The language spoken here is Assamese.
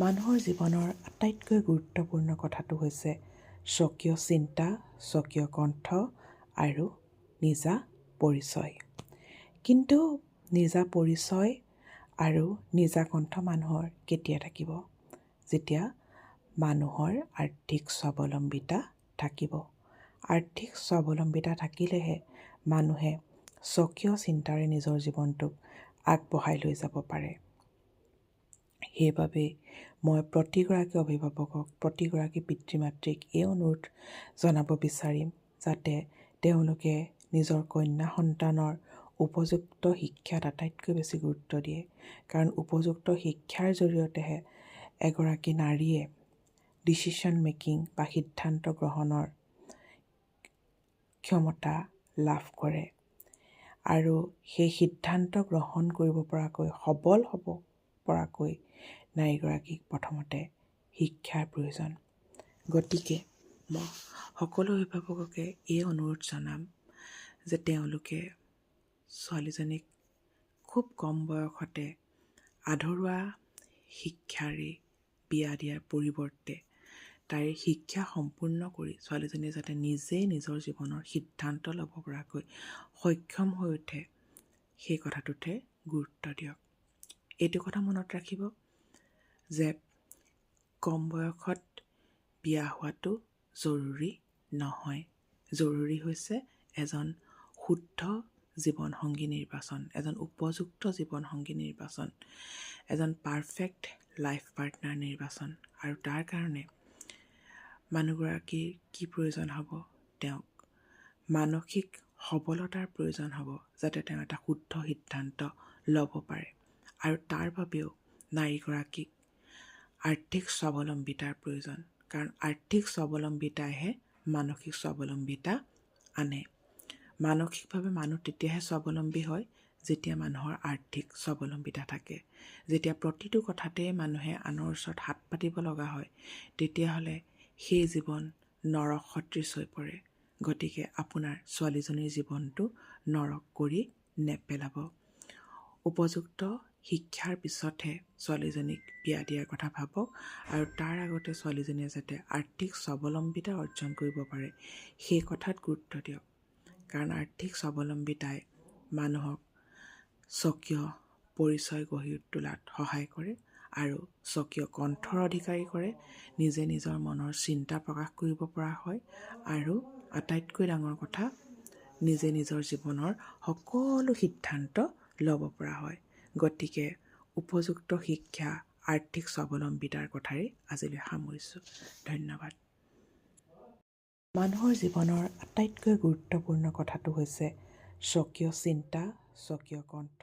মানুহৰ জীৱনৰ আটাইতকৈ গুৰুত্বপূৰ্ণ কথাটো হৈছে স্বকীয় চিন্তা, স্বকীয় কণ্ঠ আৰু নিজা পৰিচয়। কিন্তু নিজা পৰিচয় আৰু নিজা কণ্ঠ মানুহৰ কেতিয়া থাকিব? যেতিয়া মানুহৰ আৰ্থিক স্বাৱলম্বিতা থাকিব। আৰ্থিক স্বাৱলম্বিতা থাকিলেহে মানুহে স্বকীয় চিন্তাৰে নিজৰ জীৱনটোক আগবঢ়াই লৈ যাব পাৰে। সেইবাবে মই প্ৰতিগৰাকী অভিভাৱকক, প্ৰতিগৰাকী পিতৃ মাতৃক এই অনুৰোধ জনাব বিচাৰিম যাতে তেওঁলোকে নিজৰ কন্যা সন্তানৰ উপযুক্ত শিক্ষাত আটাইতকৈ বেছি গুৰুত্ব দিয়ে। কাৰণ উপযুক্ত শিক্ষাৰ জৰিয়তেহে এগৰাকী নাৰীয়ে ডিচিশ্যন মেকিং বা সিদ্ধান্ত গ্ৰহণৰ ক্ষমতা লাভ কৰে আৰু সেই সিদ্ধান্ত গ্ৰহণ কৰিব পৰাকৈ, সবল হ'ব পৰাকৈ নাৰীগৰাকীক প্ৰথমতে শিক্ষাৰ প্ৰয়োজন। গতিকে মই সকলো অভিভাৱককে এই অনুৰোধ জনাম যে তেওঁলোকে ছোৱালীজনীক খুব কম বয়সতে আধৰুৱা শিক্ষাৰে বিয়া দিয়াৰ পৰিৱৰ্তে তাইৰ শিক্ষা সম্পূৰ্ণ কৰি ছোৱালীজনীয়ে যাতে নিজেই নিজৰ জীৱনৰ সিদ্ধান্ত ল'ব পৰাকৈ সক্ষম হৈ উঠে, সেই কথাটোতহে গুৰুত্ব দিয়ক। এইটো কথা মনত ৰাখিব যে কম বয়সত বিয়া হোৱাটো জৰুৰী নহয়। জৰুৰী হৈছে এজন শুদ্ধ জীৱনসংগী নিৰ্বাচন, এজন উপযুক্ত জীৱনসংগী নিৰ্বাচন, এজন পাৰফেক্ট লাইফ পাৰ্টনাৰ নিৰ্বাচন। আৰু তাৰ কাৰণে মানুহগৰাকীৰ কি প্ৰয়োজন হ'ব? তেওঁক মানসিক সবলতাৰ প্ৰয়োজন হ'ব যাতে তেওঁ এটা শুদ্ধ সিদ্ধান্ত ল'ব পাৰে। আৰু তাৰ বাবেও নাৰীগৰাকীক আৰ্থিক স্বাৱলম্বিতাৰ প্ৰয়োজন। কাৰণ আৰ্থিক স্বাৱলম্বিতাইহে মানসিক স্বাৱলম্বিতা আনে। মানসিকভাৱে মানুহ তেতিয়াহে স্বাৱলম্বী হয় যেতিয়া মানুহৰ আৰ্থিক স্বাৱলম্বিতা থাকে। যেতিয়া প্ৰতিটো কথাতে মানুহে আনৰ ওচৰত হাত পাতিব লগা হয়, তেতিয়াহ'লে সেই জীৱন নৰক সদৃশ হৈ পৰে। গতিকে আপোনাৰ ছোৱালীজনীৰ জীৱনটো নৰক কৰি নেপেলাব। উপযুক্ত শিক্ষাৰ পিছতহে ছোৱালীজনীক বিয়া দিয়াৰ কথা ভাবক আৰু তাৰ আগতে ছোৱালীজনীয়ে যাতে আৰ্থিক স্বাৱলম্বিতা অৰ্জন কৰিব পাৰে সেই কথাত গুৰুত্ব দিয়ক। কাৰণ আৰ্থিক স্বাৱলম্বিতাই মানুহক স্বকীয় পৰিচয় গঢ়ি তোলাত সহায় কৰে আৰু স্বকীয় কণ্ঠৰ অধিকাৰী কৰে, নিজে নিজৰ মনৰ চিন্তা প্ৰকাশ কৰিব পৰা হয় আৰু আটাইতকৈ ডাঙৰ কথা, নিজে নিজৰ জীৱনৰ সকলো সিদ্ধান্ত ল'ব পৰা হয়। গতিকে উপযুক্ত শিক্ষা, আৰ্থিক স্বাৱলম্বিতাৰ কথাৰে আজিলৈ সামৰিছোঁ। ধন্যবাদ। মানুহৰ জীৱনৰ আটাইতকৈ গুৰুত্বপূৰ্ণ কথাটো হৈছে স্বকীয় চিন্তা, স্বকীয় কণ্ঠ